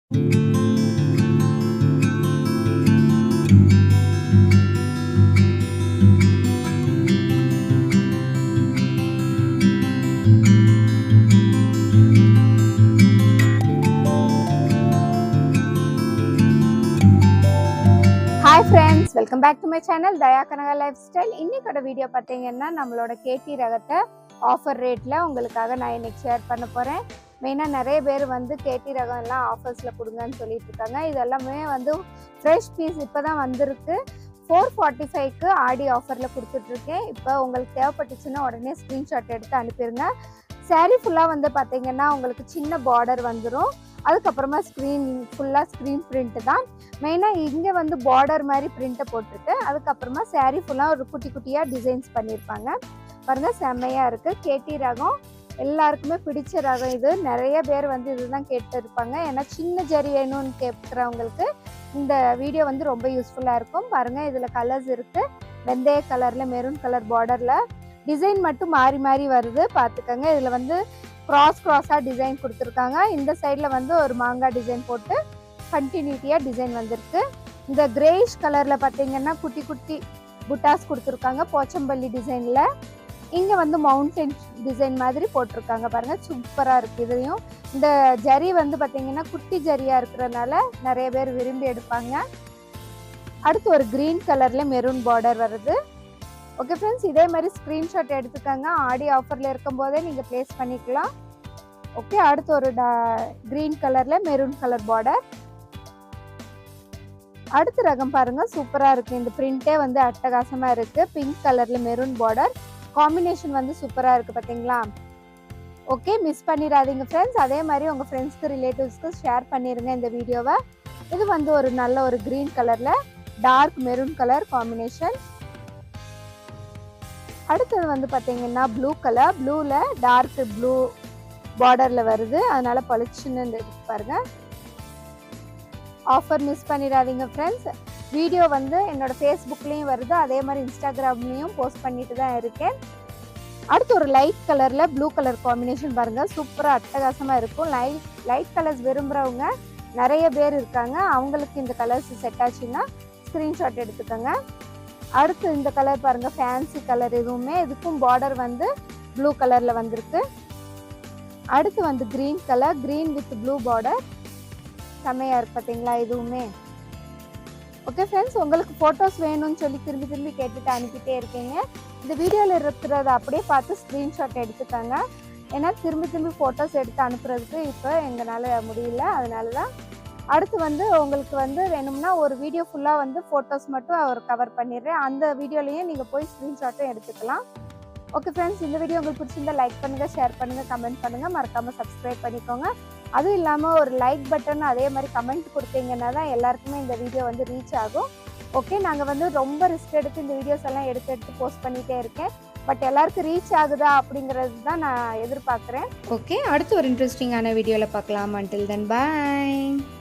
Hi friends, welcome back to my channel Daya Kanaga Lifestyle. இன்னைக்கு video பார்த்தீங்கன்னா நம்மளோட கேடி ரகத்தை ஆஃபர் ரேட்ல உங்களுக்காக நான் இன்னைக்கு ஷேர் பண்ண போறேன். மெயினா நிறைய பேர் வந்து கேடி ரகம் எல்லாம் ஆஃபர்ஸ்ல கொடுங்கன்னு சொல்லிட்டு இருக்காங்க. இதெல்லாமே வந்து ஃப்ரெஷ் பீஸ் இப்பதான் வந்திருக்கு. 445க்கு ஆடி ஆஃபர்ல கொடுத்துட்டு இருக்கேன். இப்போ உங்களுக்கு தேவைப்பட்டுச்சுன்னா உடனே ஸ்கிரீன்ஷாட் எடுத்து அனுப்பிடுங்க. சாரீ ஃபுல்லா வந்து பார்த்தீங்கன்னா உங்களுக்கு சின்ன பார்டர் வந்துடும். அதுக்கப்புறமா ஃபுல்லாக ஸ்க்ரீன் பிரிண்ட் தான். மெயினாக இங்கே வந்து பார்டர் மாதிரி பிரிண்ட்டை போட்டிருக்கு. அதுக்கப்புறமா சாரீ ஃபுல்லாக ஒரு குட்டி குட்டியாக டிசைன்ஸ் பண்ணியிருப்பாங்க. பாருங்கள், செம்மையாக இருக்குது. கேடி ரகம் எல்லாருக்குமே பிடிச்ச ரகம் இது. நிறைய பேர் வந்து இதுதான் கேட்டு இருப்பாங்க. ஏன்னா சின்ன ஜரி வேணும்னு கேட்குறவங்களுக்கு இந்த வீடியோ வந்து ரொம்ப யூஸ்ஃபுல்லாக இருக்கும். பாருங்கள், இதில் கலர்ஸ் இருக்குது. வெந்தய கலரில், மெரூன் கலர் பார்டரில் டிசைன் மட்டும் மாறி மாறி வருது. பார்த்துக்கோங்க. இதில் வந்து கிராஸாக டிசைன் கொடுத்துருக்காங்க. இந்த சைடில் வந்து ஒரு மாங்காய் டிசைன் போட்டு கண்டினியூட்டியாக டிசைன் வந்திருக்கு. இந்த கிரேஷ் கலரில் பார்த்தீங்கன்னா குட்டி குட்டி புட்டாஸ் கொடுத்துருக்காங்க போச்சம்பள்ளி டிசைனில். இங்கே வந்து மவுண்டன் டிசைன் மாதிரி போட்டிருக்காங்க. பாருங்கள், சூப்பராக இருக்குது. இதையும் இந்த ஜரி வந்து பார்த்தீங்கன்னா குட்டி ஜரியாக இருக்கிறதுனால நிறைய பேர் விரும்பி எடுப்பாங்க. அடுத்து ஒரு க்ரீன் கலரில் மெரூன் பார்டர் வருது. ஓகே ஃப்ரெண்ட்ஸ், இதே மாதிரி ஸ்க்ரீன்ஷாட் எடுத்துக்கோங்க. ஆடி ஆஃபரில் இருக்கும் போதே நீங்கள் ப்ளேஸ் பண்ணிக்கலாம். ஓகே, அடுத்து ஒரு க்ரீன் கலரில் மெரூன் கலர் பார்டர். அடுத்த ரகம் பாருங்கள், சூப்பராக இருக்குது. இந்த பிரிண்ட்டே வந்து அட்டகாசமாக இருக்குது. பிங்க் கலரில் மெரூன் பார்டர் காம்பினேஷன் வந்து சூப்பராக இருக்குது. பார்த்தீங்களா? ஓகே, மிஸ் பண்ணிடாதீங்க ஃப்ரெண்ட்ஸ். அதே மாதிரி உங்கள் ஃப்ரெண்ட்ஸ்க்கு ரிலேட்டிவ்ஸ்க்கு ஷேர் பண்ணிடுங்க இந்த வீடியோவை. இது வந்து ஒரு நல்ல ஒரு க்ரீன் கலரில் டார்க் மெரூன் கலர் காம்பினேஷன். அடுத்தது வந்து பார்த்தீங்கன்னா ப்ளூ கலர், ப்ளூவில் டார்க் ப்ளூ பார்டரில் வருது. அதனால் பளிச்சுன்னு பாருங்கள். ஆஃபர் மிஸ் பண்ணிடாதீங்க ஃப்ரெண்ட்ஸ். வீடியோ வந்து என்னோடய ஃபேஸ்புக்லேயும் வருது, அதே மாதிரி இன்ஸ்டாகிராம்லேயும் போஸ்ட் பண்ணிட்டு தான் இருக்கேன். அடுத்து ஒரு லைட் கலரில் ப்ளூ கலர் காம்பினேஷன் பாருங்கள், சூப்பராக அட்டகாசமாக இருக்கும். லைட் கலர்ஸ் விரும்புகிறவங்க நிறைய பேர் இருக்காங்க. அவங்களுக்கு இந்த கலர்ஸ் செட் ஆச்சுன்னா ஸ்க்ரீன்ஷாட் எடுத்துக்கோங்க. அடுத்து இந்த கலர் பாருங்கள், ஃபேன்சி கலர். இதுக்கும் பார்டர் வந்து ப்ளூ கலரில் வந்திருக்கு. அடுத்து வந்து green colour, green with blue border. செம்மையாக இருக்குது பார்த்தீங்களா இதுவுமே. ஓகே ஃப்ரெண்ட்ஸ், உங்களுக்கு ஃபோட்டோஸ் வேணும்னு சொல்லி திரும்பி கேட்டுட்டு அனுப்பிட்டே இருக்கீங்க. இந்த வீடியோவில் இருக்கிறத அப்படியே பார்த்து ஸ்க்ரீன்ஷாட் எடுத்துக்கோங்க. ஏன்னா திரும்பி ஃபோட்டோஸ் எடுத்து அனுப்புறதுக்கு இப்போ எங்களால் முடியல. அதனால தான். அடுத்து வந்து உங்களுக்கு வந்து வேணும்னா ஒரு வீடியோ ஃபுல்லாக வந்து ஃபோட்டோஸ் மட்டும் அவர் கவர் பண்ணிடுறேன். அந்த வீடியோலையும் நீங்கள் போய் ஸ்க்ரீன்ஷாட்டும் எடுத்துக்கலாம். ஓகே ஃப்ரெண்ட்ஸ், இந்த வீடியோ உங்களுக்கு பிடிச்சிருந்தா லைக் பண்ணுங்கள், ஷேர் பண்ணுங்கள், கமெண்ட் பண்ணுங்கள். மறக்காமல் சப்ஸ்கிரைப் பண்ணிக்கோங்க. அதுவும் இல்லாமல் ஒரு லைக் பட்டன் அதே மாதிரி கமெண்ட் கொடுத்தீங்கன்னா தான் எல்லாருக்குமே இந்த வீடியோ வந்து ரீச் ஆகும். ஓகே, நாங்கள் வந்து ரொம்ப ரிஸ்க் எடுத்து இந்த வீடியோஸ் எல்லாம் எடுத்து போஸ்ட் பண்ணிகிட்டே இருக்கேன். பட் எல்லாருக்கும் ரீச் ஆகுதா அப்படிங்கிறது தான் நான் எதிர்பார்க்குறேன். ஓகே, அடுத்து ஒரு இன்ட்ரெஸ்டிங்கான வீடியோவில் பார்க்கலாம். until then bye.